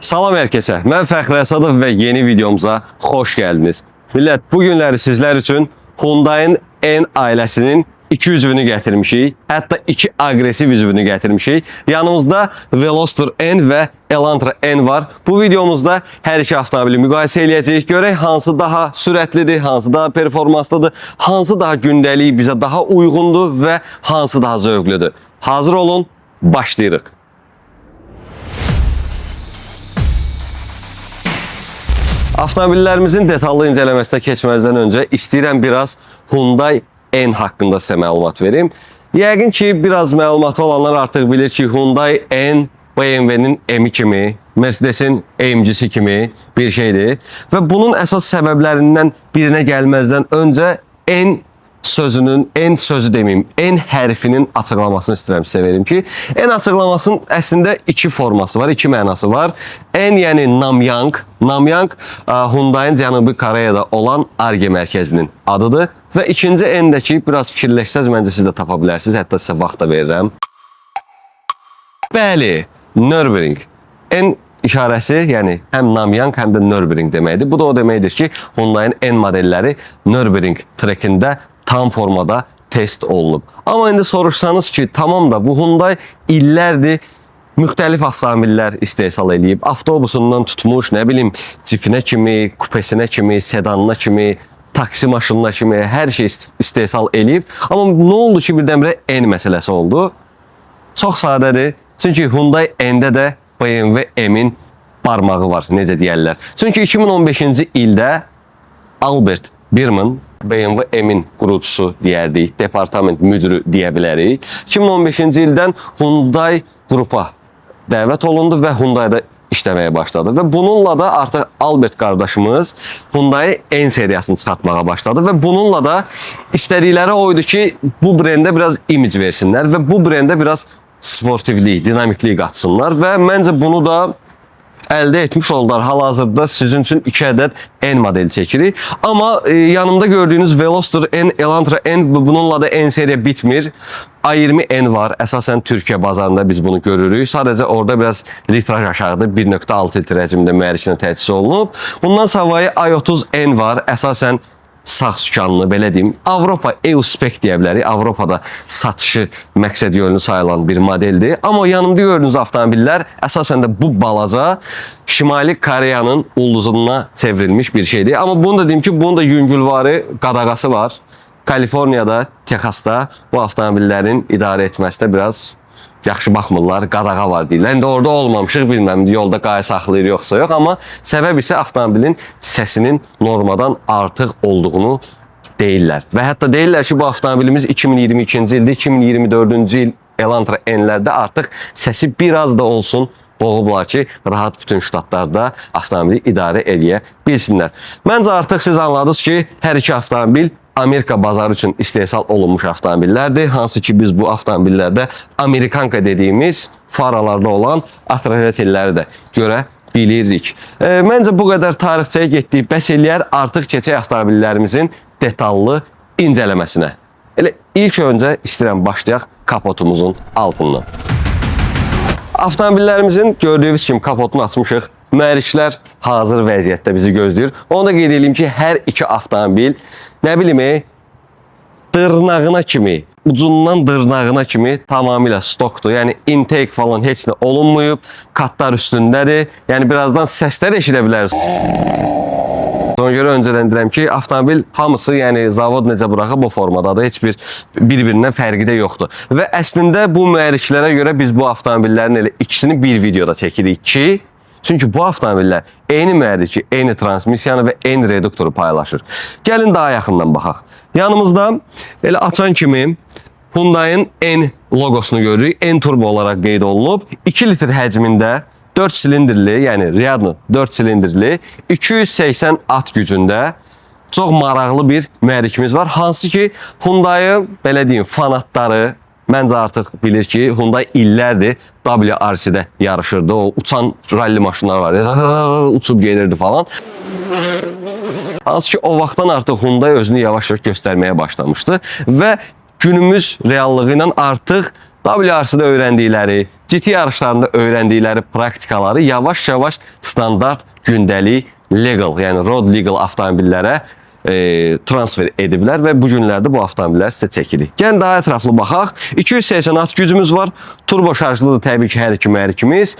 Salam herkese. Ben Fəxri Əsadov ve yeni videomuza hoş geldiniz. Millət, bugünləri sizler için Hyundai'nin N ailəsinin 2 üzvünü getirmişik. Hatta 2 agresif üzvünü getirmişik. Yanımızda Veloster N ve Elantra N var. Bu videomuzda her iki avtomobili müqayisə eləyəcəyik. Görək hansı daha sürətlidir, hansı daha performanslıdır, hansı daha gündəlik bizə daha uyğundur ve hansı daha zövqlüdür. Hazır olun, başlayırıq. Avtomobillərimizin detallı incələməsinə keçməzdən öncə istəyirəm biraz Hyundai N haqqında sizə məlumat verim. Yəqin ki, biraz məlumatı olanlar artıq bilir ki, Hyundai N BMW'nin M kimi, Mercedes'in AMG'si kimi bir şeydir. Və bunun əsas səbəblərindən birinə gəlməzdən öncə N sözü demeyim, N hərfinin açıqlamasını istəyirəm sizə verim ki, N açıqlamasının əslində 2 forması var, 2 mənası var. N yəni Namyang. Namyang Hyundai'nin Cənubi Koreyada olan Arge mərkəzinin adıdır. Və ikinci N'dəki biraz fikirləşsəz məncə siz də tapa bilərsiniz, hətta sizə vaxt da verirəm. Bəli, Nürburgring. N işarəsi, yəni həm Namyang, həm də Nürburgring deməkdir. Bu da o deməkdir ki, Hyundai'nin N modelləri Nürburgring trekində tam formada test olunub. Amma indi soruşsanız ki, tamam da bu Hyundai illərdir müxtəlif avtomobillər istehsal eləyib. Avtobusundan tutmuş, nə bilim, cifinə kimi, kupesinə kimi, sedanına kimi, taksi maşınına kimi hər şey istehsal eləyib. Amma nə oldu ki, birdən-birə N məsələsi oldu? Çox sadədir. Çünki Hyundai N'də də BMW M-in barmağı var, necə deyərlər. Çünki 2015-ci ildə Albert Birman, BMW M-in qurucusu deyərdik, departament müdürü deyə bilərik. 2015-ci ildən Hyundai qrupa dəvət olundu və Hyundai'da işləməyə başladı. Və bununla da artıq Albert qardaşımız Hyundai N seriyasını çıxartmağa başladı. Və bununla da istədikləri oydu ki, bu brendə biraz image versinlər və bu brendə biraz sportivlik, dinamiklik qatsınlar. Və məncə bunu da əldə etmiş oldular. Hal-hazırda sizin üçün 2 ədəd N modeli çəkirik. Amma yanımda gördüyünüz Veloster N, Elantra N, bununla da N seriya bitmir. A20 N var. Əsasən Türkiyə bazarında biz bunu görürük. Sadəcə orada biraz litraj aşağıdır. 1.6 litr həcmində mühərriklə təchiz olunub. Bundan savayı i30 N var. Əsasən sağ sükanlı, belə deyim, Avropa EU-spec deyə bilərik. Avropada satışı məqsəd yönlü sayılan bir modeldir. Amma yanımda gördüyünüz avtomobillər əsasən də bu balaca Şimali Koreyanın ulduzuna çevrilmiş bir şeydir. Amma bunu da deyim ki, bunun da yüngülvarı qadağası var. Kaliforniyada, Texasda bu avtomobillərin idarə etməsində biraz yaxşı baxmırlar, qadağa var deyirlər. İndi orada olmamışıq, bilməm, yolda qayı saxlayır yoxsa yox, amma səbəb isə avtomobilin səsinin normadan artıq olduğunu deyirlər. Və hətta deyirlər ki, bu avtomobilimiz 2022-ci ildə, 2024-cü il Elantra N'lərdə artıq səsi biraz da olsun boğublar ki, rahat bütün ştatlarda avtomobili idarə edə bilsinlər. Məncə artıq siz anladınız ki, hər iki avtomobil Amerika bazarı üçün istehsal olunmuş avtomobillərdir. Hansı ki, biz bu avtomobillərdə Amerikanka dediyimiz faralarda olan atratelləri də görə bilirik. Məncə bu qədər tarixçəyə getdik, bəs eləyər, artıq keçək avtomobillərimizin detallı incələməsinə. Elə ilk öncə istəyirəm başlayaq kapotumuzun altından. Avtomobillərimizin gördüyünüz kimi kapotunu açmışıq. Mühərriklər hazır vəziyyətdə bizi gözləyir. Onu da qeyd edeyim ki, hər iki avtomobil, nə bilim, dırnağına kimi, ucundan dırnağına kimi tamamilə stokdur. Yəni intake falan heç nə olunmayıb, katlar üstündədir. Yəni birazdan səslər eşidə bilərsiniz. Ona görə öncədən deyirəm ki, avtomobil hamısı, yəni zavod necə buraxıb o formadadır, heç bir-birindən fərqi də yoxdur. Və əslində bu mühərriklərə görə biz bu avtomobillərin elə ikisini bir videoda çəkirik ki, çünki bu avtomobillər eyni mühərriki, eyni transmisiyanı və eyni reduktoru paylaşır. Gəlin daha yaxından baxaq. Yanımızda elə açan kimi Hyundai'nin N logosunu görürük. N turbo olaraq qeyd olunub. 2 litr həcmində 4 silindirli, yəni Riad'ın 4 silindirli, 280 at gücündə çox maraqlı bir mühərrikimiz var. Hansı ki, Hyundai'ı, belə deyim, fanatları məncə artıq bilir ki, Hyundai illərdir WRC-də yarışırdı. O uçan ralli maşınlar var, uçub gelirdi falan. Hansı ki, o vaxtdan artıq Hyundai özünü yavaş-yavaş göstərməyə başlamışdı və günümüz reallığı ilə artıq WRC-də öyrəndikləri, GT yarışlarında öyrəndikləri praktikaları yavaş-yavaş standart, gündəlik, legal, yəni road legal avtomobillərə transfer ediblər və bu günlərdə bu avtomobillər sizə çəkilir. Gəlin daha ətraflı baxaq. 280 at gücümüz var. Turbo şarjlıdır təbii ki, hər iki mühərrikimiz.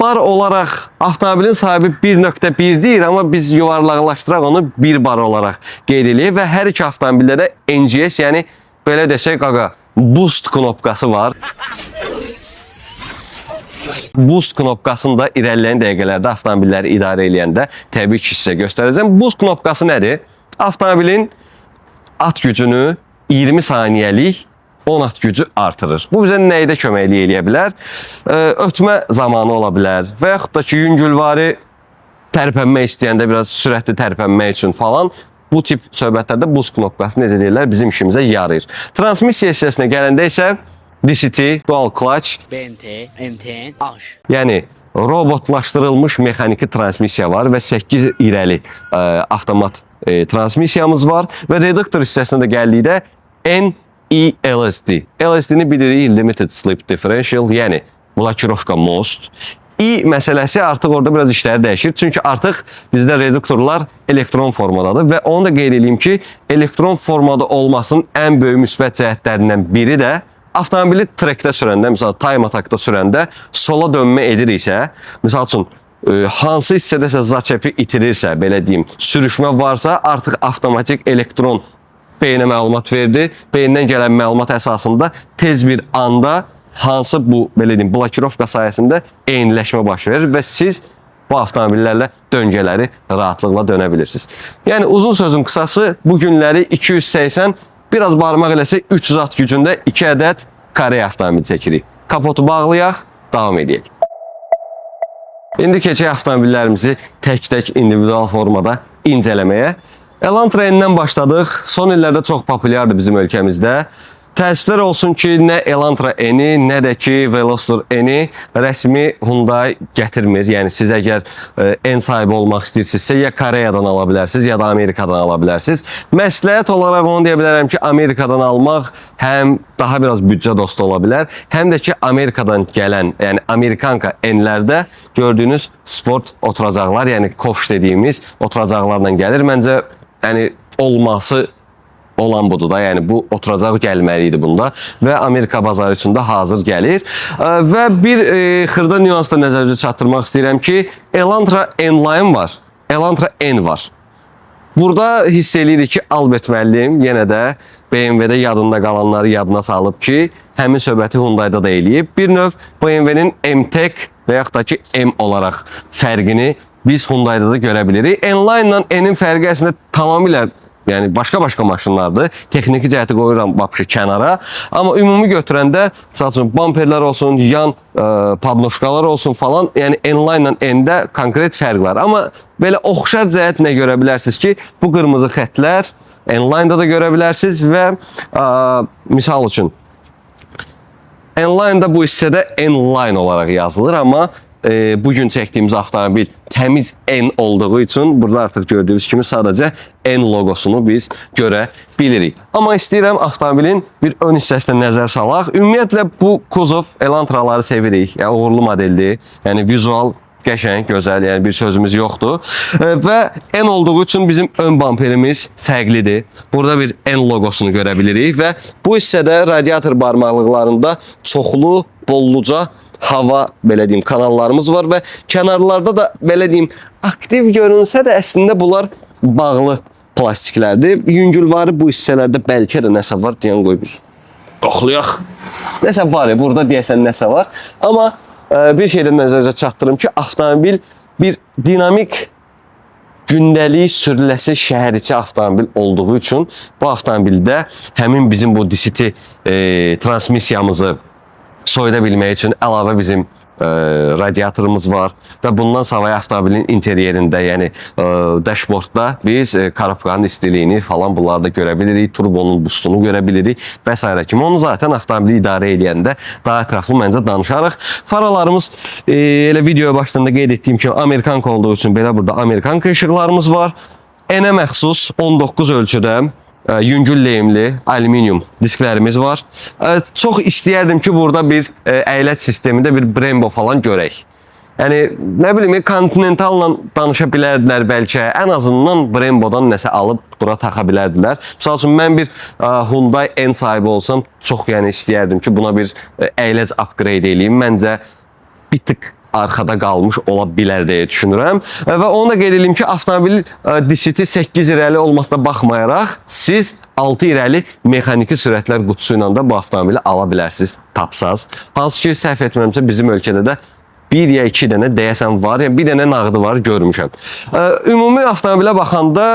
Bar olaraq avtomobilin sahibi 1.1 deyir, amma biz yuvarlaqlaşdıraq onu 1 bar olaraq qeyd edirik və hər iki avtomobildə də NGS, yəni belə desək qaqa, boost knopkası var. Boost knopkasını da irəliləyən dəqiqələrdə avtomobilləri idarə edəndə təbii ki, sizə göstərəcəm. Boost knopkası nədir? Avtomobilin at gücünü 20 saniyəlik 10 at gücü artırır. Bu bizə nəydə köməklik eləyə bilər? Ötmə zamanı ola bilər və yaxud da ki, yüngülvari tərpənmək istəyəndə biraz sürətli tərpənmək üçün falan bu tip söhbətlərdə boost knopkası necə deyirlər bizim işimizə yarayır. Transmissiya hissəsinə gələndə isə DCT, Dual Clutch, BMT, MTN, H. yəni robotlaşdırılmış mexaniki transmissiya var və 8 irəli avtomat transmissiyamız var və reduktor hissəsinə də gəldikdə NELSD. LSD-ni bilirik, Limited Slip Differential, yəni blokirovka most. I məsələsi artıq orada biraz işləri dəyişir. Çünki artıq bizdə reduktorlar elektron formadadır və onu da qeyd edeyim ki, elektron formada olmasının ən böyük müsbət cəhətlərindən biri də avtomobili trekdə sürəndə, misal time attackda sürəndə sola dönmə ediriksə, misal üçün hansı hissədəsə začepi itirirsə, belə deyim, sürüşmə varsa, artıq avtomatik elektron beyinə məlumat verdi. Beyindən gələn məlumat əsasında tez bir anda hansı bu, belə deyim, blokirovka sayəsində eyniləşmə baş verir və siz bu avtomobillərlə döngələri rahatlıqla dönə bilirsiniz. Yəni, uzun sözün qısası, bu günləri 280, biraz barmaq eləsə 300 at gücündə 2 ədəd Koreya avtomobili çəkirik. Kapotu bağlayaq, davam edək. İndi keçək avtomobillərimizi tək-tək individual formada incələməyə. Elantra N-dən başladıq. Son illərdə çox populyardır bizim ölkəmizdə. Təəssüflər olsun ki, nə Elantra N-i, nə də ki Veloster N-i rəsmi Hyundai gətirmir. Yəni, siz əgər N sahibi olmaq istəyirsinizsə, ya Koreyadan ala bilərsiniz, ya da Amerikadan ala bilərsiniz. Məsləhət olaraq onu deyə bilərəm ki, Amerikadan almaq həm daha biraz büdcə dostu ola bilər, həm də ki, Amerikadan gələn, yəni Amerikanka N-lərdə gördüyünüz sport oturacaqlar, yəni kofş dediyimiz oturacaqlarla gəlir. Məncə, yəni, olması olan budur da, yəni bu oturacaq gəlməli idi bunda və Amerika bazarı üçün də hazır gəlir. Və bir xırda nüansda nəzərinizə çatdırmaq istəyirəm ki, Elantra N-Line var, Elantra N var. Burada hiss eləyirik ki, Albert müəllim yenə də BMW-də yadında qalanları yadına salıb ki, həmin söhbəti Hyundai-da da eləyib. Bir növ BMW-nin M-Tech və yaxud da ki, M olaraq fərqini biz Hyundai-da da görə bilirik. N-Line ilə N-in fərqi əslində tamamilə, yəni başqa-başqa maşınlardır. Texniki cəhəti qoyuram vapşı kənara. Amma ümumi götürəndə, məsəl üçün, bamperlər olsun, yan padnoşkalar olsun falan, yəni N-Line ilə N-də konkret fərq var. Amma belə oxşar cəhət nə görə bilərsiniz ki, bu qırmızı xətlər N-Line-da da görə bilərsiniz və misal üçün, N-Line-da bu hissədə N-Line olaraq yazılır, amma bugün çəkdiyimiz avtomobil təmiz N olduğu üçün burada artıq gördüyünüz kimi sadəcə N logosunu biz görə bilirik. Amma istəyirəm avtomobilin bir ön hissəsinə nəzər salaq. Ümumiyyətlə bu kuzov Elantraları sevirik. Yəni uğurlu modeldir. Yəni vizual qəşəng, gözəl, yəni bir sözümüz yoxdur. Və N olduğu üçün bizim ön bamperimiz fərqlidir. Burada bir N logosunu görə bilirik və bu hissədə radiator barmaqlıqlarında çoxlu, bolluca hava, belə deyim, kanallarımız var və kənarlarda da, belə deyim, aktiv görünsə də əslində bunlar bağlı plastiklərdir. Yüngülvari bu hissələrdə bəlkə də nəsə var, deyən qoy bir yoxlayaq. Nəsə var, burada deyəsən nəsə var. Amma bir şeydən nəzərə çatdırım ki, avtomobil bir dinamik, gündəlik sürüləsi şəhər içi avtomobil olduğu üçün bu avtomobildə həmin bizim bu DCT transmissiyamızı soyuda bilmək üçün əlavə bizim radiatorumuz var və bundan savayı avtomobilin interyerində, yəni dashboardda biz korobkanın istiliyini falan bunları da görə bilirik, turbonun boostunu görə bilirik və s. kimi. Onu zaten avtomobili idarə edəndə daha ətraflı məncə danışarıq. Faralarımız elə videoya başlarında qeyd etdiyim kimi Amerikanka olduğu üçün belə burada Amerikanka işıqlarımız var. N-ə məxsus 19 ölçüdə yüngül lehimli alüminium disklərimiz var. Çox istəyərdim ki, burada bir əyləc sistemində bir Brembo falan görək. Yəni, nə bilim, Continental-la danışa bilərdilər bəlkə, ən azından Brembo'dan nəsə alıb bura taxa bilərdilər. Misal üçün, mən bir Hyundai N sahibi olsam, çox istəyərdim ki, buna bir əyləc upgrade eləyim. Məncə, bir tık arxada qalmış ola bilər deyə düşünürəm. Və onu da qeyd edeyim ki, avtomobil DCT 8 irəli olmasına baxmayaraq, siz 6 irəli mexaniki sürətlər qutusu ilə də bu avtomobili ala bilərsiniz, tapsaz. Hansı ki, səhv etmirəmsə, bizim ölkədə də bir ya iki dənə deyəsən var, yəni bir dənə nağdı var, görmüşəm. Ümumi avtomobilə baxanda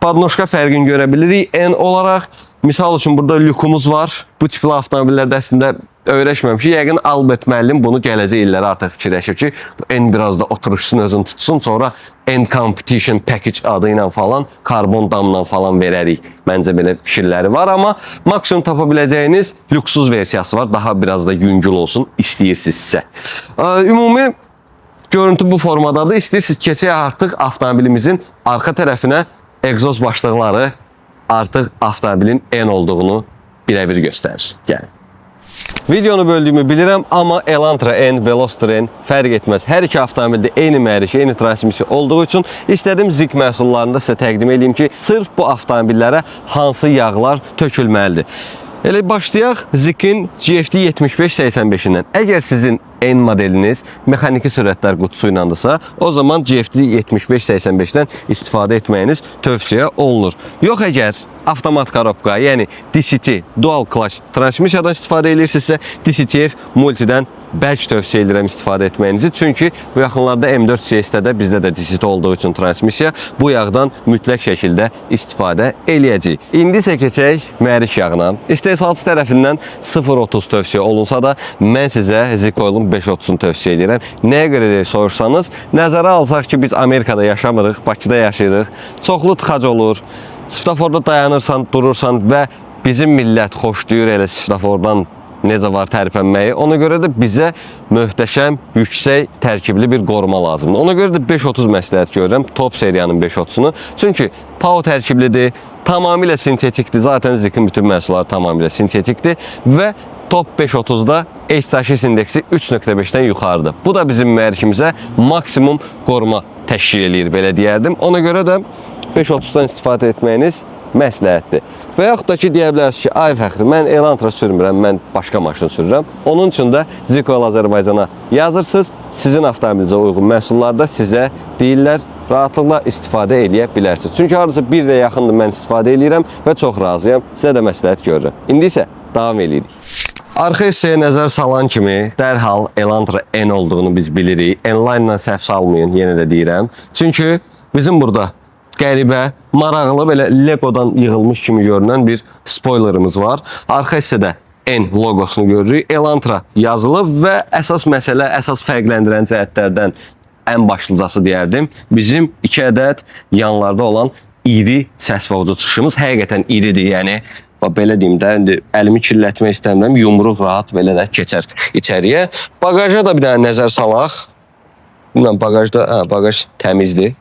podnoşka fərqini görə bilirik. N olaraq, misal üçün, burada lükumuz var. Bu tipli avtomobillərdə əslində öyrəşməmişik. Yəqin Albert müəllim bunu gələcək illərə artıq fikirləşir ki, N biraz da oturuşsun, özünü tutsun, sonra N Competition Package adı ilə falan, karbon damla falan verərik. Məncə belə fikirləri var, amma maksimum tapa biləcəyiniz lüksüz versiyası var. Daha biraz da yüngül olsun, istəyirsinizsə. Ümumi görüntü bu formadadır. İstəyirsiniz keçək artıq avtomobilimizin arxa tərəfinə egzoz başlıqları artıq avtomobilin N olduğunu birəbir göstərir. Gəlin. Videonu böldüyümü bilirəm, amma Elantra N, Veloster N fərq etməz. Hər iki avtomobildə eyni məhrik, eyni transmisiya olduğu üçün istədim Zik məhsullarını da sizə təqdim edeyim ki, sırf bu avtomobillərə hansı yağlar tökülməlidir. Elə başlayaq Zik'in GFD 7585-indən. Əgər sizin N modeliniz mexaniki sürətlər qutusu iləndirsə, o zaman GFD 7585-dən istifadə etməyiniz tövsiyə olunur. Yox, əgər avtomat korobka, yəni DCT, dual clutch transmisiyadan istifadə edirsinizsə, DCTF multidən bəlkə tövsiyə edirəm istifadə etməyinizi. Çünki bu yaxınlarda M4 CS-də də bizdə də DCT olduğu üçün transmisiya bu yağdan mütləq şəkildə istifadə eləyəcəyik. İndi isə keçək mühərrik yağına. İstehsalçı tərəfindən 0.30 tövsiyə olunsa da, mən sizə Zik Oil'un 5.30-unu tövsiyə edirəm. Nəyə görə deyə soruşsanız, nəzərə alsaq ki, biz Amerikada yaşamırıq, Bakıda yaşayırıq, çoxlu tıxac olur. Svetoforda dayanırsan, durursan və bizim millət xoşlayır elə svetofordan necə var tərpənməyi. Ona görə də bizə möhtəşəm, yüksək tərkibli bir qoruma lazımdır. Ona görə də 5.30 məsləhət görürəm, top seriyanın 5.30-unu. Çünki PAO tərkiblidir, tamamilə sintetikdir. Zaten Zik'in bütün məhsulları tamamilə sintetikdir və top 5.30-da H-taşıyız indeksi 3.5-dən yuxarıdır. Bu da bizim mühərrikimizə maksimum qoruma təşkil eləyir, belə deyərdim. Ona görə də 5.30-dan istifadə etməyiniz məsləhətdir. Və yaxud da ki, deyə bilərsiniz ki, ay fəxri, mən Elantra sürmürəm, mən başqa maşın sürürəm. Onun üçün də Zik Oil Azərbaycana yazırsınız, sizin avtomobilinizə uyğun məhsullarda sizə deyirlər, rahatlıqla istifadə eləyə bilərsiniz. Çünki hardasa bir də yaxındır mən istifadə eləyirəm və çox razıyam, sizə də məsləhət görürəm. İndi isə davam edirik. Arxa hissəyə nəzər salan kimi dərhal Elantra N olduğunu biz bilirik. N-line ilə səhv salmayın, yenə də deyirəm. Çünki bizim burada qəribə, maraqlı, belə Legodan yığılmış kimi görünən bir spoilerımız var. Arxa hissədə N logosunu görürük. Elantra yazılıb və əsas məsələ, əsas fərqləndirən cəhətlərdən ən başlıcası deyərdim. Bizim 2 ədəd yanlarda olan iri səs boğucu çıxışımız həqiqətən iridir. Yəni, belə deyim də, indi əlimi kirlətmək istəmirəm, yumruq rahat belə də keçər içəriyə. Bagaja da bir dənə nəzər salaq. Bilməm, bagaj təmizdir.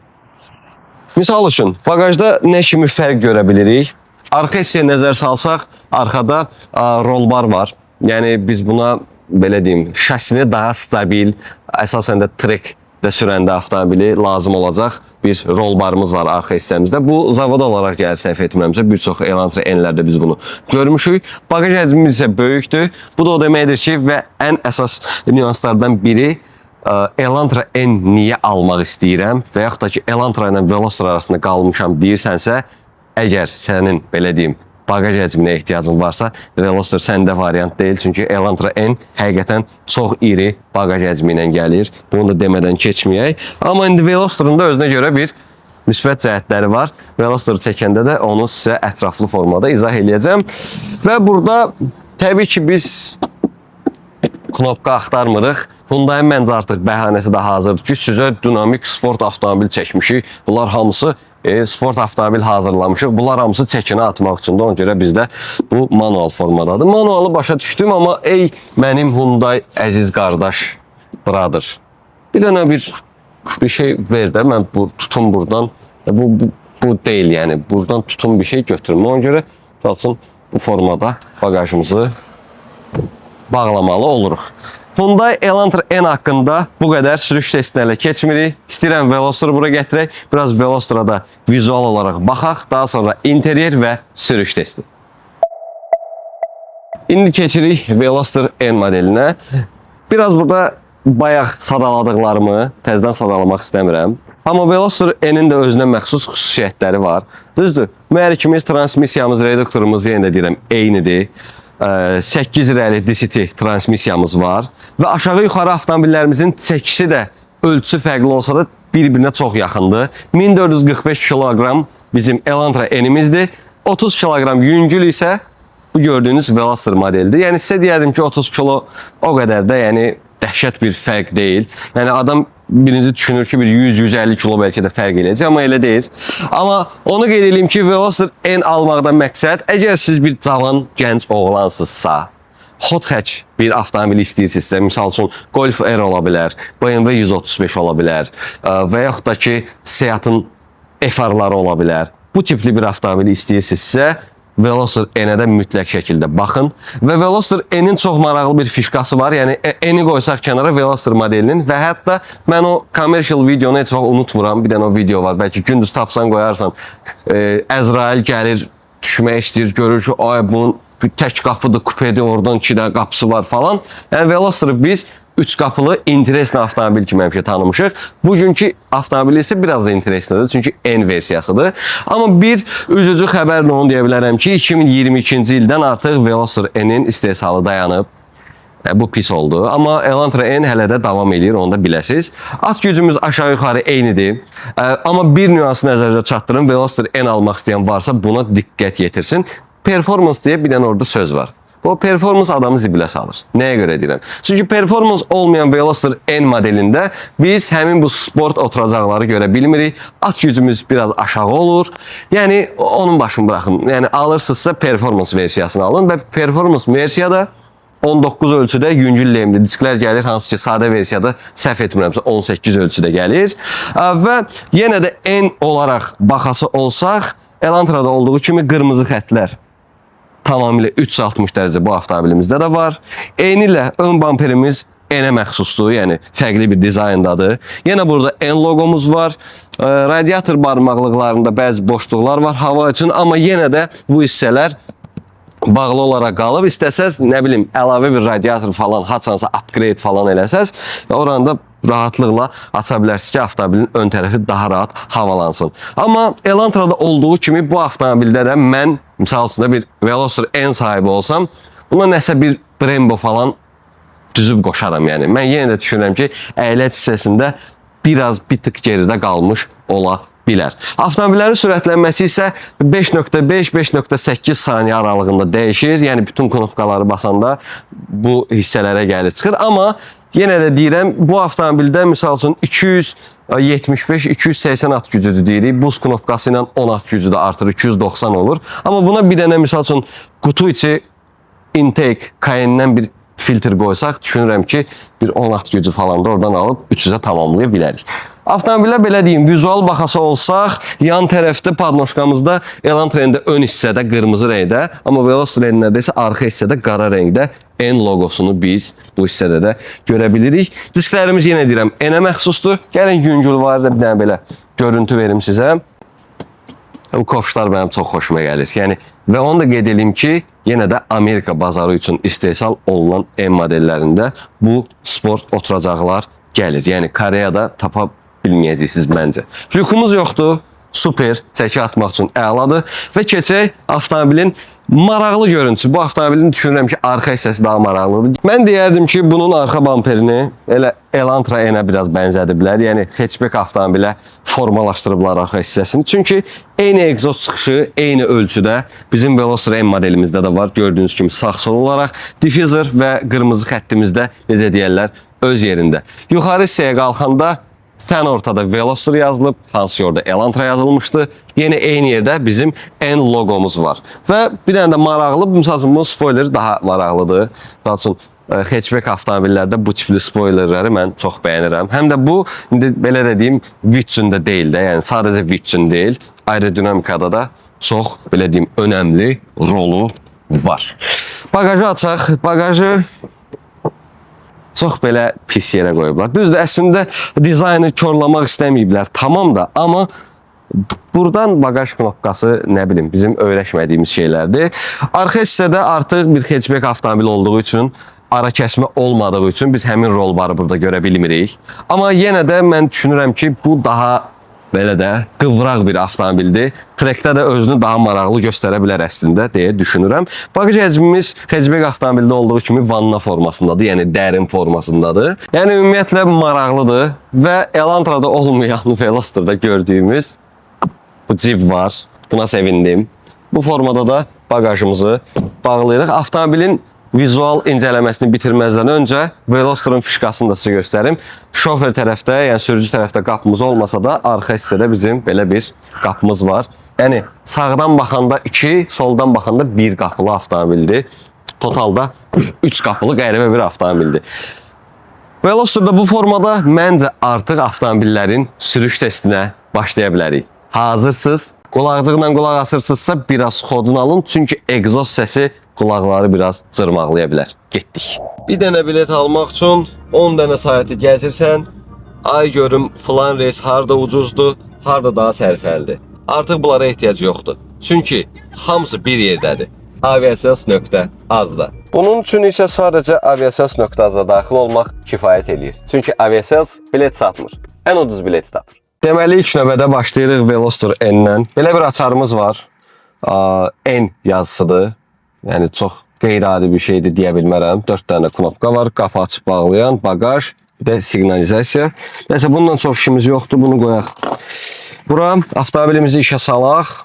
Misal üçün, bagajda nə kimi fərq görə bilirik? Arxa hissəyə nəzər salsaq, arxada rolbar var. Yəni, biz buna, belə deyim, şasini daha stabil, əsasən də trekdə sürəndə avtomobili lazım olacaq bir rolbarımız var arxa hissəmizdə. Bu, zavod olaraq gəlir, səhv etmirəmsə, bir çox Elantra N-lərdə biz bunu görmüşük. Bagaj həcmimiz isə böyükdür. Bu da o deməkdir ki, və ən əsas nüanslardan biri, Elantra N niyə almaq istəyirəm və yaxud da ki, Elantra ilə Veloster arasında qalmışam deyirsənsə, əgər sənin, belə deyim, bagaj həcminə ehtiyacın varsa, Veloster səndə variant deyil. Çünki Elantra N həqiqətən çox iri bagaj həcmi ilə gəlir. Bunu da demədən keçməyək. Amma indi Veloster'ın da özünə görə bir müsbət cəhətləri var. Veloster çəkəndə də onu sizə ətraflı formada izah eləyəcəm. Və burada təbii ki, biz knopka axtarmırıq. Hyundai'nin məncə artıq bəhanəsi də hazırdır ki, sizə dinamik sport avtomobil çəkmişik. Bunlar hamısı sport avtomobil hazırlamışıq. Bunlar hamısı çəkinə atmaq üçün də, ona görə bizdə bu manual formadadır. Manualı başa düşdüm, amma ey mənim Hyundai əziz qardaş, brother. Bir dənə bir şey ver də, mən tutum buradan. Bu bu değil yani. Buradan tutun bir şey götürmə. Ona görə qalsın bu formada bagajımızı bağlamalı oluruq. Hyundai Elantra N haqqında bu qədər sürüş testləri keçmirik. İstəyirəm Veloster bura gətirək. Biraz Veloster'a vizual olaraq baxaq. Daha sonra interior və sürüş testi. İndi keçirik Veloster N modelinə. Biraz burada bayaq sadaladıqlarımı təzədən sadalamaq istəmirəm. Amma Veloster N-in də özünə məxsus xüsusiyyətləri var. Düzdür, mühərrikimiz, transmissiyamız, reduktorumuz yenə də deyirəm eynidir. 8 rəli DCT transmissiyamız var və aşağı-yuxarı avtomobillərimizin çəkisi də ölçüsü fərqli olsa da bir-birinə çox yaxındır. 1445 kiloqram bizim Elantra N-imizdir. 30 kiloqram yüngül isə bu gördüyünüz Veloster modelidir. Yəni sizə deyərdim ki 30 kilo o qədər də yəni dəhşət bir fərq deyil. Yəni adam birinci düşünür ki bir 100-150 kilo bəlkə də fərq eləyəcək, amma elə deyil. Amma onu qeyd edeyim ki Veloster N almaqdan məqsəd, əgər siz bir cavan, gənc oğlansızsa, hot hatch bir avtomobil istəyirsinizsə, misal üçün Golf R ola bilər, BMW 135 ola bilər və yaxud da ki Seat'ın F-ları ola bilər. Bu tipli bir avtomobil istəyirsinizsə, Veloster N-ə də mütləq şəkildə baxın. Və Veloster N-in çox maraqlı bir fişkası var. Yəni N-i qoysaq kənara Veloster modelinin və hətta mən o commercial videonu heç vaxt unutmuram. Bir dənə o video var. Bəlkə gündüz tapsan qoyarsan. Əzrail gəlir, düşmək istəyir, görür ki, ay bunun tək qapıdır, kupedir, oradan 2 dənə qapısı var falan. Yəni Veloster'ı biz 3 qapılı interesli avtomobil kimi həmişə tanımışıq. Bugünkü avtomobil isə biraz da intereslidir, çünki N versiyasıdır. Amma bir üzücü xəbərlə onu deyə bilərəm ki, 2022-ci ildən artıq Veloster N-in istehsalı dayanıb. Bu pis oldu. Amma Elantra N hələ də davam edir, onu da biləsiniz. At gücümüz aşağı-yuxarı eynidir. Amma bir nüansı nəzərdə çatdırın, Veloster N almaq istəyən varsa buna diqqət yetirsin. Performans deyə bir dənə orada söz var. O performans adamı zibilə salır. Nəyə görə deyirəm? Çünki performans olmayan Veloster N modelində biz həmin bu sport oturacaqları görə bilmirik. At gücümüz biraz aşağı olur. Yəni onun başını buraxın. Yəni alırsınızsa performans versiyasını alın və performans versiyada 19 ölçüdə yüngül lehimli disklər gəlir, hansı ki sadə versiyada səhv etmirəmsə 18 ölçüdə gəlir. Və yenə də N olaraq baxası olsaq, Elantra'da olduğu kimi qırmızı xətlər tamamilə 360 dərəcə bu avtomobilimizdə də var. Eyni ilə ön bamperimiz N-ə məxsusdur, yəni fərqli bir dizayndadır. Yenə burada N loqomuz var. Radiator barmaqlıqlarında bəzi boşluqlar var hava üçün, amma yenə də bu hissələr bağlı olaraq qalıb. İstəsəz, nə bilim, əlavə bir radiator falan, haçansa upgrade falan eləsəz, oranda rahatlıqla aça bilərsiniz ki, avtomobilin ön tərəfi daha rahat havalansın. Amma Elantra'da olduğu kimi bu avtomobildə də mən, misal üçün bir Veloster N sahibi olsam, buna nəsə bir Brembo falan düzüb qoşaram. Yəni mən yenə də düşünürəm ki, əylət hissəsində bir tık geridə qalmış ola bilər. Avtomobillərin sürətlənməsi isə 5.5-5.8 saniyə aralığında dəyişir. Yəni bütün knopkaları basanda bu hissələrə gəlir çıxır. Amma yenə də deyirəm, bu avtomobildə misal üçün 275-280 at gücüdür deyirik. Buz knopkası ilə 10 at gücü də artır, 290 olur. Amma buna bir dənə misal üçün qutu içi intake Cayenne'dən bir filtr qoysaq, düşünürəm ki, bir 10 at gücü falan da oradan alıb 300-ə tamamlaya bilərik. Avtomobilə belə deyim, vizual baxası olsaq, yan tərəfdə padnoşkamızda Elantra-ndə ön hissədə qırmızı rəngdə, amma Veloster-ndə isə arxa hissədə qara rəngdə N logosunu biz bu hissədə də görə bilirik. Disklərimiz yenə deyirəm, N-ə məxsusdur. Gəlin yüngül var da bir dənə belə görüntü verim sizə. Bu kofşlar mənim çox xoşuma gəlir. Yəni, və onu da qeyd edeyim ki, yenə də Amerika bazarı üçün istehsal olunan N modellərində bu sport oturacaqlar gəlir. Yəni, Koreyada tapa bilməyəcəksiniz məncə. Lükumuz yoxdur, super, çəki atmaq üçün əladır və keçək avtomobilin maraqlı görüntüsü. Bu avtomobilin düşünürəm ki, arxa hissəsi daha maraqlıdır. Mən deyərdim ki, bunun arxa bamperini elə Elantra N-ə biraz bənzədiblər. Yəni, hatchback avtomobilə formalaşdırıblar arxa hissəsini. Çünki eyni egzoz çıxışı, eyni ölçüdə bizim Veloster N modelimizdə də var. Gördüyünüz kimi sağ-sol olaraq diffuser və qırmızı xəttimizdə, necə deyərlər, öz yerində. Yuxarı hissəyə qalxanda tən ortada Veloster yazılıb, hansı ki orada Elantra yazılmışdı. Yenə eyni yerdə bizim N logomuz var. Və bir dənə də maraqlı, misal üçün bu spoiler daha maraqlıdır. Misal üçün hatchback avtomobillərdə bu tipli spoilerləri mən çox bəyənirəm. Həm də bu, indi belə də deyim, vit üçün də deyil də, yəni sadəcə vit üçün deyil. aerodinamikada da çox, belə deyim, önəmli rolu var. Bagajı açaq. Bagajı çox belə pis yerə qoyublar. Düzdür, əslində dizaynı korlamaq istəməyiblər, tamam da, amma buradan bagaj knopkası, nə bilim, bizim öyrəşmədiyimiz şeylərdir. Arxa hissədə artıq bir hatchback avtomobil olduğu üçün, ara kəsmə olmadığı üçün biz həmin rol barı burada görə bilmirik. Amma yenə də mən düşünürəm ki, bu daha belə də qıvraq bir avtomobildir. Trekdə də özünü daha maraqlı göstərə bilər əslində deyə düşünürəm. Bagaj həcmimiz hatchback avtomobildə olduğu kimi vanna formasındadır, yəni dərin formasındadır. Yəni ümumiyyətlə maraqlıdır və Elantra'da olmayan Veloster'da gördüyümüz bu cib var. Buna sevindim. Bu formada da bagajımızı bağlayırıq. Avtomobilin vizual incələməsini bitirməzdən öncə Veloster'ın fişkasını da sizə göstərim. Şofer tərəfdə, yəni sürücü tərəfdə qapımız olmasa da arxa hissədə bizim belə bir qapımız var. Yəni sağdan baxanda 2, soldan baxanda 1 qapılı avtomobildir. Totalda 3 qapılı qəribə bir avtomobildir. Veloster'da bu formada məncə artıq avtomobillərin sürüş testinə başlaya bilərik. Hazırsınız? Qulaqcıqla qulaq asırsınızsa biraz xodunu alın, çünki egzoz səsi qulaqları biraz cırmaqlaya bilər. Getdik. Bir dənə bilet almaq üçün 10 dənə sayəti gəzirsən, ay görüm filan reys harda ucuzdur, harda daha sərfəlidir. Artıq bunlara ehtiyac yoxdur. Çünki hamısı bir yerdədir. Aviasales.az-da. Bunun üçün isə sadəcə aviasales.az-a daxil olmaq kifayət eləyir. Çünki Aviasales bilet satmır. Ən ucuz bileti tapır. Deməli, ilk növbədə başlayırıq Veloster N-dən. Belə bir açarımız var. N yazısıdır. Yəni, çox qeyri-adi bir şeydir deyə bilmərəm. 4 dənə knopka var. Qapı açıb bağlayan, bagaj, bir də siqnalizasiya. Nəsə, bundan çox işimiz yoxdur. Bunu qoyaq. Bura avtomobilimizi işə salaq.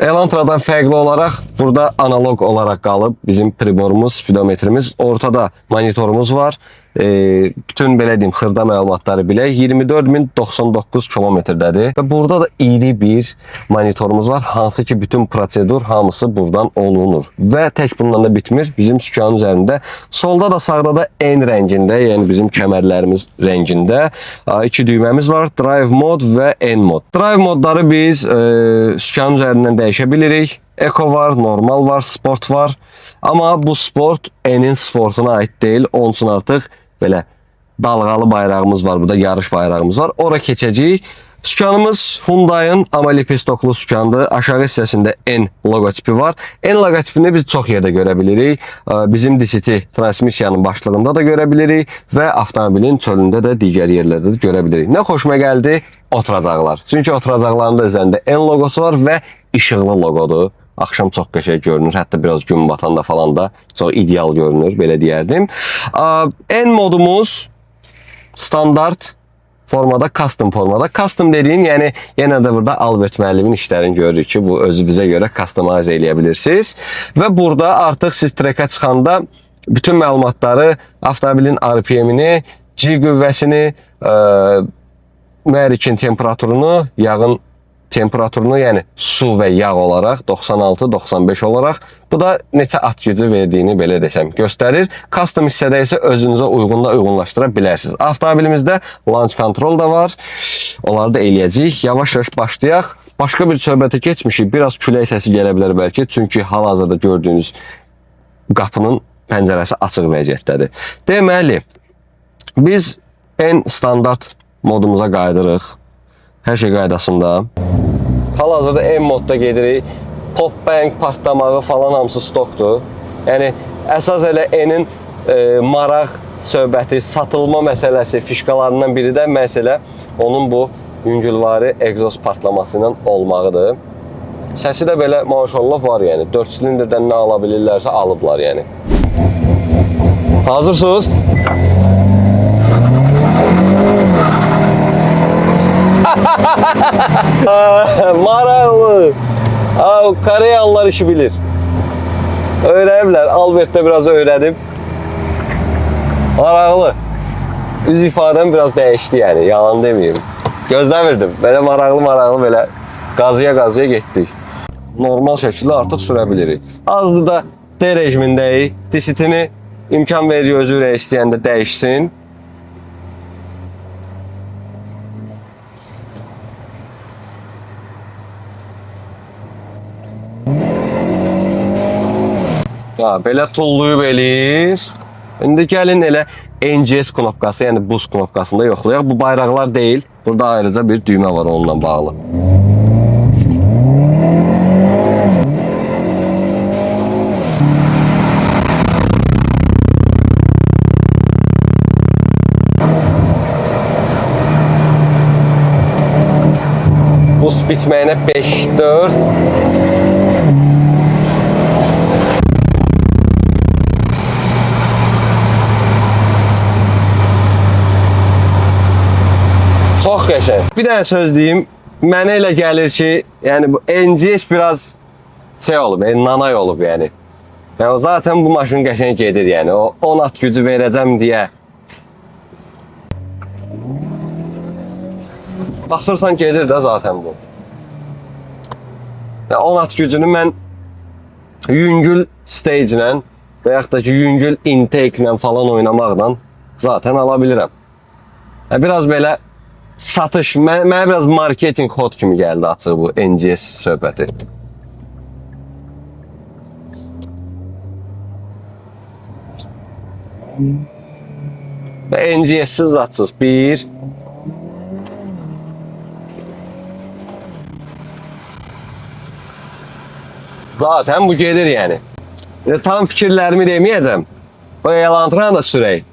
Elantra'dan fərqli olaraq burada analog olaraq qalıb bizim priborumuz, spidometrimiz. Ortada monitorumuz var. Bütün belə deyim, xırda məlumatları bilək. 24.099 kilometrdədir. Və burada da iri bir monitorumuz var. Hansı ki, bütün prosedur hamısı buradan olunur. Və tək bundan da bitmir. Bizim sükanın üzərində. Solda da, sağda da N rəngində, yəni bizim kəmərlərimiz rəngində 2 düyməmiz var. Drive mod və N mod. Drive modları biz sükanın üzərindən dəyişə bilirik. Eco var, normal var, sport var. Amma bu sport N'in sportuna aid deyil. Onun üçün artıq belə dalğalı bayrağımız var. Burada yarış bayrağımız var. Ora keçəcəyik. Sükanımız Hyundai'ın amalipestoklu sükandır. Aşağı hissəsində N logotipi var. N logotipini biz çox yerdə görə bilirik. Bizim DCT transmisiyanın başlığında da görə bilirik və avtomobilin çölündə də digər yerlərdə də görə bilirik. Nə xoşuma gəldi? Oturacaqlar. Çünki oturacaqların da üzərində N logosu var və işıqlı logodur. Axşam çox qəşəng görünür. Hətta biraz gün batanda falan da çox ideal görünür, belə deyərdim. N modumuz standart formada, custom formada. Custom dediyin, yəni yenə də burada Albert müəllimin işlərini görürük ki, bu özü bizə görə customize eləyə bilirsiniz. Və burada artıq siz trekə çıxanda bütün məlumatları, avtomobilin RPM-ini, G qüvvəsini, mühərrikin temperaturunu, yağın temperaturunu, yəni su və yağ olaraq 96-95 olaraq, bu da neçə at gücü verdiyini belə desəm göstərir. Custom hissədə isə özünüzə uyğunlaşdıra bilərsiniz. Avtomobilimizdə launch control da var. Onları da eləyəcəyik. Yavaş-yavaş başlayaq. Başqa bir söhbətə keçmişik. Biraz külək səsi gələ bilər bəlkə. Çünki hal-hazırda gördüyünüz qapının pəncərəsi açıq vəziyyətdədir. Deməli, biz en standart modumuza qaydırıq. Hər şey qaydasında. Hal-hazırda M modda gedirik. Pop-bang partlamağı falan hamısı stokdur. Yəni, əsas elə N-in maraq söhbəti, satılma məsələsi, fişkalarından biri də məsələ onun bu yüngülvari egzoz partlaması ilə olmağıdır. Səsi də belə maşallah var, yəni 4 silindirdən nə ala bilirlərsə alıblar, yəni. Hazırsınız? Maraqlı. Koreyalılar işi bilir. Öyrəniblər. Albert də biraz öyrədib. Maraqlı. Üz ifadəm biraz dəyişdi, yəni. Yalan deməyim. Gözləmirdim. Belə maraqlı belə qazıya getdik. Normal şəkildə artıq sürə bilirik. Azdır da D rejimindəyik. DCT-ni imkan veriyor özü istəyəndə dəyişsin. Ha, belə tulluyub eləyir. İndi gəlin elə NGS knopkası, yəni boost knopkasında yoxlayaq. Bu bayraqlar deyil. Burada ayrıca bir düymə var onunla bağlı. Boost bitməyinə 5-4. Çox qəşəng. Bir dənə söz deyim. Mənə elə gəlir ki, yəni bu NGS biraz şey olub, nanay olub yəni. Yəni zaten bu maşın qəşəng gedir yəni. O 10 at gücü verəcəm deyə basırsan gedir də zaten bu. 10 at gücünü mən yüngül stage ilə və yaxud da ki yüngül intake ilə falan oynamaqla zaten ala bilirəm. Biraz belə satış, mənə biraz marketing hot kimi gəldi açıq bu NGS söhbəti. Və NGS-siz zatsız bir. Zaten bu gedir yəni. Tam fikirlərimi deməyəcəm. O Elantranı da sürək.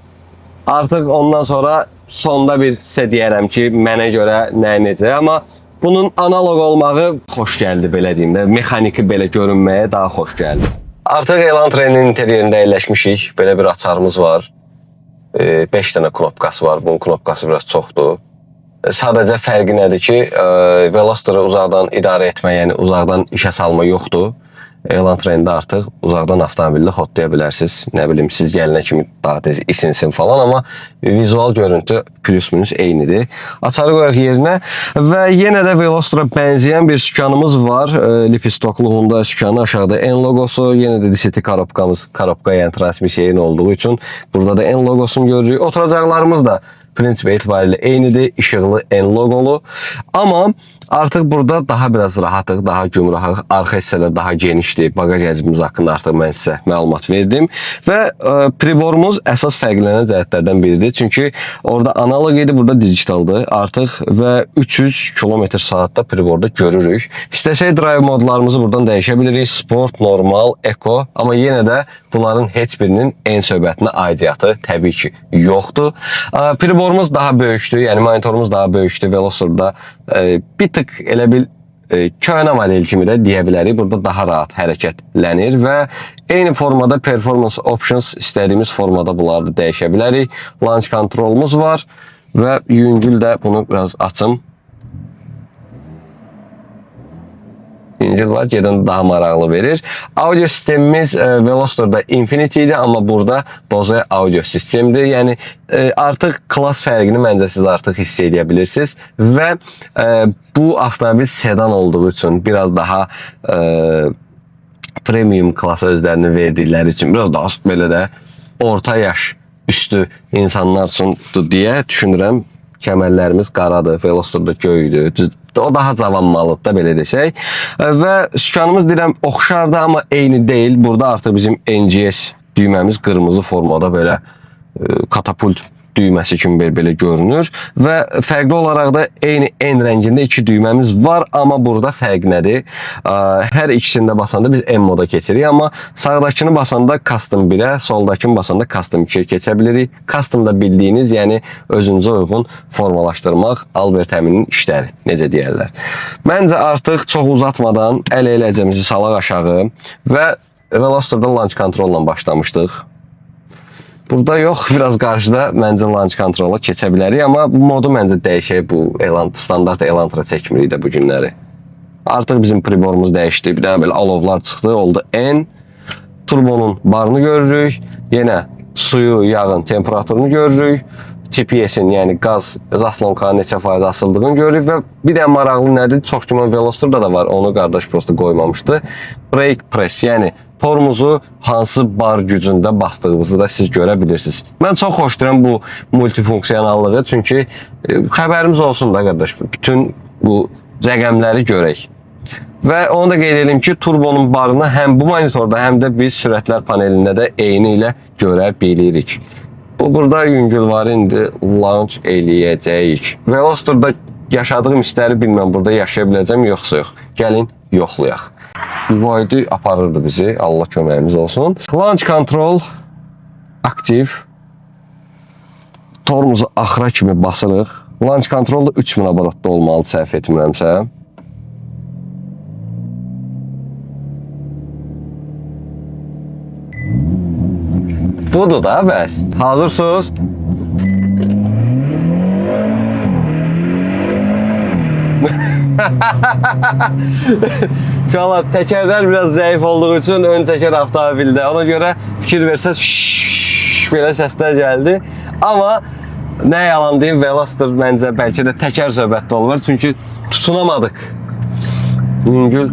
Artıq ondan sonra sonda bir sizə deyərəm ki, mənə görə nə necə. Amma bunun analog olmağı xoş gəldi, belə deyim də. Mexaniki belə görünməyə daha xoş gəldi. Artıq Elantranın interyerində əyləşmişik. Belə bir açarımız var. 5 dənə knopkası var. Bunun knopkası biraz çoxdur. Sadəcə fərqi nədir ki, Veloster'ı uzaqdan idarə etmə, yəni uzaqdan işə salma yoxdur. Elantran'da artıq uzaqdan avtomobillə hodlaya bilərsiniz. Nə bilim, siz gəlinə kimi daha tez isinsin falan, amma vizual görüntü plus minus eynidir. Açarı qoyaq yerinə və yenə də Veloster'a bənzəyən bir sükanımız var. Lipistokluğunda sükanı, aşağıda N logosu, yenə də DCT korobkamız, korobka yəni transmisiyeyin olduğu üçün burada da N logosunu görürük. Oturacaqlarımız da prinsip etibarilə eynidir, işıqlı N logolu. Amma artıq burada daha biraz rahatıq, daha gümrahıq, arxa hissələr daha genişdir. Bagaj həcmimiz haqqında artıq mən sizə məlumat verdim. Və priborumuz əsas fərqlənən cəhətlərdən biridir. Çünki orada analog idi, burada digitaldır artıq və 300 km/saatda priborda görürük. İstəsək drive modlarımızı buradan dəyişə bilirik. Sport, normal, eko. Amma yenə də bunların heç birinin N söhbətinə aidiyyatı təbii ki yoxdur. Priborumuz daha böyükdür, yəni monitorumuz daha böyükdür. Veloster'da bir tık elə bil köhnə model kimi də deyə bilərik. Burada daha rahat hərəkətlənir və eyni formada performance options istədiyimiz formada bunları dəyişə bilərik. Launch kontrolumuz var və yüngül də bunu biraz açım. Yüngül var, gedən daha maraqlı verir. Audio sistemimiz Veloster'da Infinity idi, amma burada Bose audio sistemidir. Yəni artıq klass fərqini məncə siz artıq hiss edə bilirsiniz və bu avtomobil sedan olduğu üçün biraz daha premium klasa özlərini verdikləri üçün biraz daha belə də orta yaş üstü insanlar üçündür deyə düşünürəm. Kəmərlərimiz qaradır, Veloster'da göydür. O daha cavan malıdır da belə desək. Və sükanımız deyirəm oxşardır, amma eyni deyil. Burada artıq bizim NGS düyməmiz qırmızı formada belə katapult düyməsi kimi belə görünür və fərqli olaraq da eyni N rəngində iki düyməmiz var, amma burada fərq nədir? Hər ikisində basanda biz M moda keçirik, amma sağdakını basanda Custom 1-ə, soldakını basanda Custom 2-yə keçə bilirik. Custom-da bildiyiniz, yəni özünüzə uyğun formalaşdırmaq Albert Həminin işləri, necə deyərlər. Məncə artıq çox uzatmadan əl eləcəmizi salaq aşağı və Veloster'da launch kontrolla başlamışdıq. Burada yox, biraz qarşıda məncə launch kontrola keçə bilərik, amma bu modu məncə dəyişək, bu standart Elantra çəkmirik də bu günləri. Artıq bizim priborumuz dəyişdi, bir dənə belə alovlar çıxdı, oldu N. Turbonun barını görürük, yenə suyu, yağın temperaturunu görürük. TPS-in, yəni qaz zaslonkanın neçə faiz asıldığını görürük və bir də maraqlı nədir? Çox güman Veloster'da da var, onu qardaş prosta qoymamışdı. Brake press, yəni tormuzu hansı bar gücündə bastığınızı da siz görə bilirsiniz. Mən çox xoşlayıram bu multifunksiyonallığı, çünki xəbərimiz olsun da qardaş, bütün bu rəqəmləri görək. Və onu da qeyd edim ki, turbonun barını həm bu monitorda, həm də biz sürətlər panelində də eyni ilə görə bilirik. Burada yüngül var, indi launch eləyəcəyik. Veloster'da yaşadığım hissləri bilməm, burada yaşaya biləcəm, yoxsa yox. Gəlin, yoxlayaq. BYD aparırdı bizi, Allah köməyimiz olsun. Launch control aktiv. Tormuzu axıra kimi basırıq. Launch control da 3000 oborotda olmalı, səhv etmirəmsə. Budur da bəs. Hazırsınız? Uşaqlar, təkərlər biraz zəif olduğu üçün ön təkər avtomobildə. Ona görə fikir versəz belə səslər gəldi. Amma nə yalan deyim, Veloster məncə bəlkə də təkər söhbətdə olur. Çünki tutunamadıq. Yüngül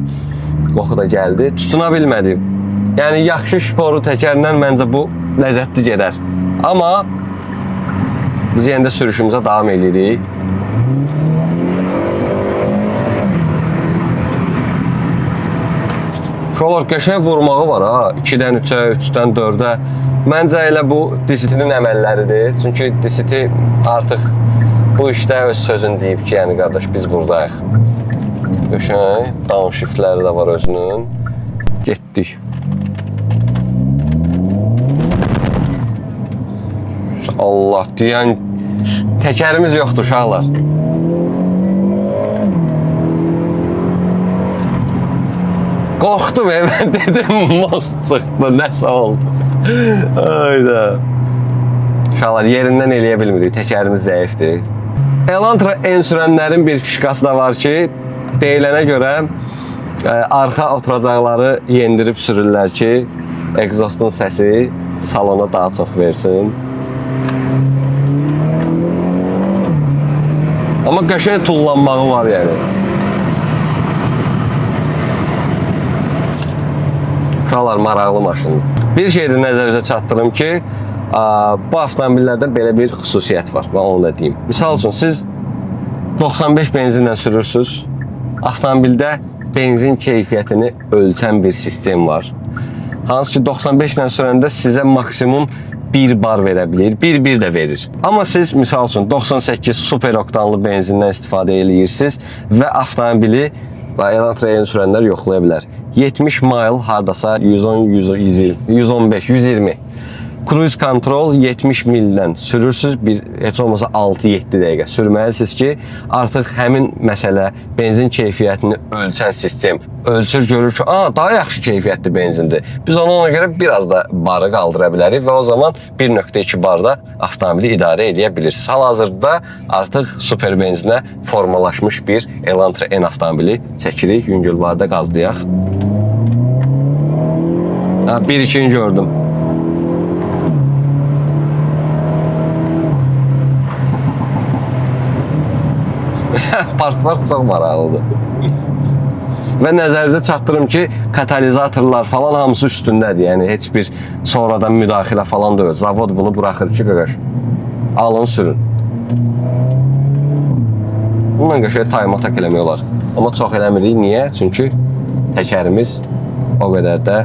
qoxu da gəldi. Tutuna bilmədim. Yəni yaxşı şporu təkərlə məncə bu ləzzətli gedər. Amma biz yenə də sürüşümüzə davam edirik. Uşaqlar, qəşəng vurmağı var ha. 2-dən 3-ə, 3-dən 4-ə. Məncə elə bu DCT-nin əməlləridir. Çünki DCT artıq bu işdə öz sözünü deyib ki, yəni qardaş biz buradayıq. Qəşəng, downshiftləri də var özünün. Getdik. Allah deyən təkərimiz yoxdur uşaqlar. Qorxdum, mən dedim most çıxdı, nəsə oldu. Ayda. Uşaqlar, yerindən eləyə bilmirik, təkərimiz zəifdir. Elantra en sürənlərin bir fişkası da var ki, deyilənə görə arxa oturacaqları yendirib sürürlər ki, egzostun səsi salona daha çox versin. Amma qəşəng tullanmağı var yəni. Uşaqlar, maraqlı maşındır. Bir şey də nəzərinizə çatdırım ki, bu avtomobillərdə belə bir xüsusiyyət var və onu da deyim. Misal üçün, siz 95 benzinlə sürürsünüz, avtomobildə benzin keyfiyyətini ölçən bir sistem var. Hansı ki 95 ilə sürəndə sizə maksimum 1 bar verə bilir, 1-1 də verir. Amma siz misal üçün 98 super oktanlı benzindən istifadə edirsiniz və avtomobili Elantra'ya sürənlər yoxlaya bilər. 70 mile hardasa 110, 120, 115, 120. Cruise control 70 mildən sürürsüz, heç olmasa 6-7 dəqiqə sürməlisiniz ki, artıq həmin məsələ benzin keyfiyyətini ölçən sistem ölçür, görür ki, daha yaxşı keyfiyyətli benzindir. Biz ona görə biraz da barı qaldıra bilərik və o zaman 1.2 barda avtomobili idarə edə bilirsiniz. Hal-hazırda artıq super benzinə formalaşmış bir Elantra N avtomobili çəkirik, yüngülvarda qazlayaq. 1-2-ni gördüm. Part çox maraqlıdır. Və nəzərinizə çatdırım ki, katalizatorlar falan hamısı üstündədir. Yəni heç bir sonradan müdaxilə falan da yox. Zavod bunu buraxır ki, qardaş, alın sürün. Bununla qəşəng taymat eləmək olar. Amma çox eləmirik. Niyə? Çünki təkərimiz o qədər də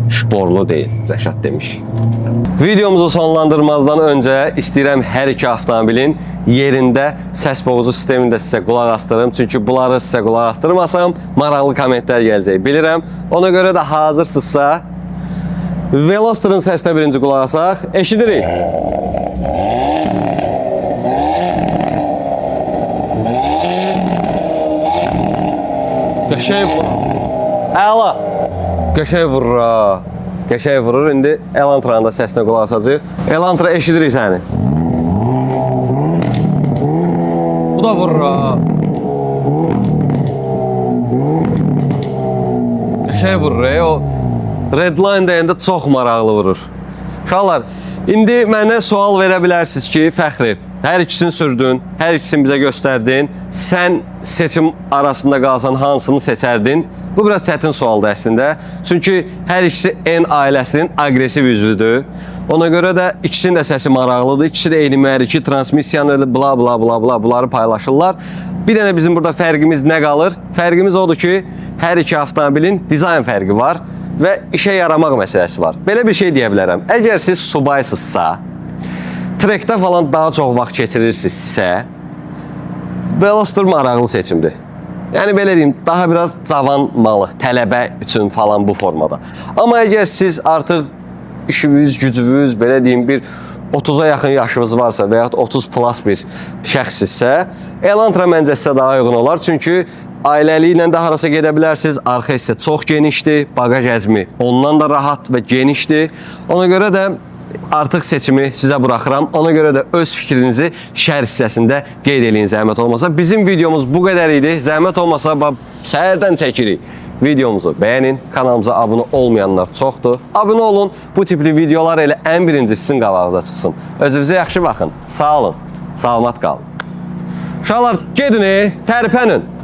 şporlu deyil, Rəşad demiş. Videomuzu sonlandırmazdan öncə istəyirəm hər iki avtomobilin yerində səs boğucu sistemini də sizə qulaq astırım. Çünki bunları sizə qulaq astırmasam, maraqlı kommentlər gələcək, bilirəm. Ona görə də hazırsınızsa, Veloster'ın səsinə birinci qulaq asaq, eşidirik. Qəşəng vurur. Əla. Qəşəng vurur ha. Qəşəng vurur. İndi Elantranın da səsinə qulaq asacaq. Elantra, eşidirik səni. Bu da vurur ha. Qəşəng vurur. O Redline deyəndə çox maraqlı vurur. Uşaqlar, indi mənə sual verə bilərsiniz ki, Fəxri, hər ikisini sürdün, hər ikisini bizə göstərdin. Sən seçim arasında qalsan hansını seçərdin? Bu biraz çətin sualdır əslində. Çünki hər ikisi N ailəsinin aqressiv üzvüdür. Ona görə də ikisinin də səsi maraqlıdır. İkisi də eyni mühərriki, transmissiyanı, bla bla bla bla bunları paylaşırlar. Bir dənə bizim burada fərqimiz nə qalır? Fərqimiz odur ki, hər iki avtomobilin dizayn fərqi var və işə yaramaq məsələsi var. Belə bir şey deyə bilərəm. Əgər siz subaysızsa, trekdə falan daha çox vaxt keçirirsinizsə, Veloster maraqlı seçimdir. Yəni belə deyim, daha biraz cavan malı, tələbə üçün falan bu formada. Amma əgər siz artıq işiniz, gücünüz, belə deyim, bir 30-a yaxın yaşınız varsa və yaxud 30 plus bir şəxsizsə, Elantra məncə sizə daha uyğun olar. Çünki ailəliklə də harasa gedə bilərsiniz. Arxa hissə çox genişdir, bagaj həcmi ondan da rahat və genişdir. Ona görə də artıq seçimi sizə buraxıram. Ona görə də öz fikrinizi şərh hissəsində qeyd eləyin, zəhmət olmasa. Bizim videomuz bu qədər idi. Zəhmət olmasa səhərdən çəkirik. Videomuzu bəyənin, kanalımıza abunə olmayanlar çoxdur. Abunə olun, bu tipli videolar elə ən birinci sizin qabağınıza çıxsın. Özünüzə yaxşı baxın, sağ olun, salamat qalın. Uşaqlar, gedin, tərpənin.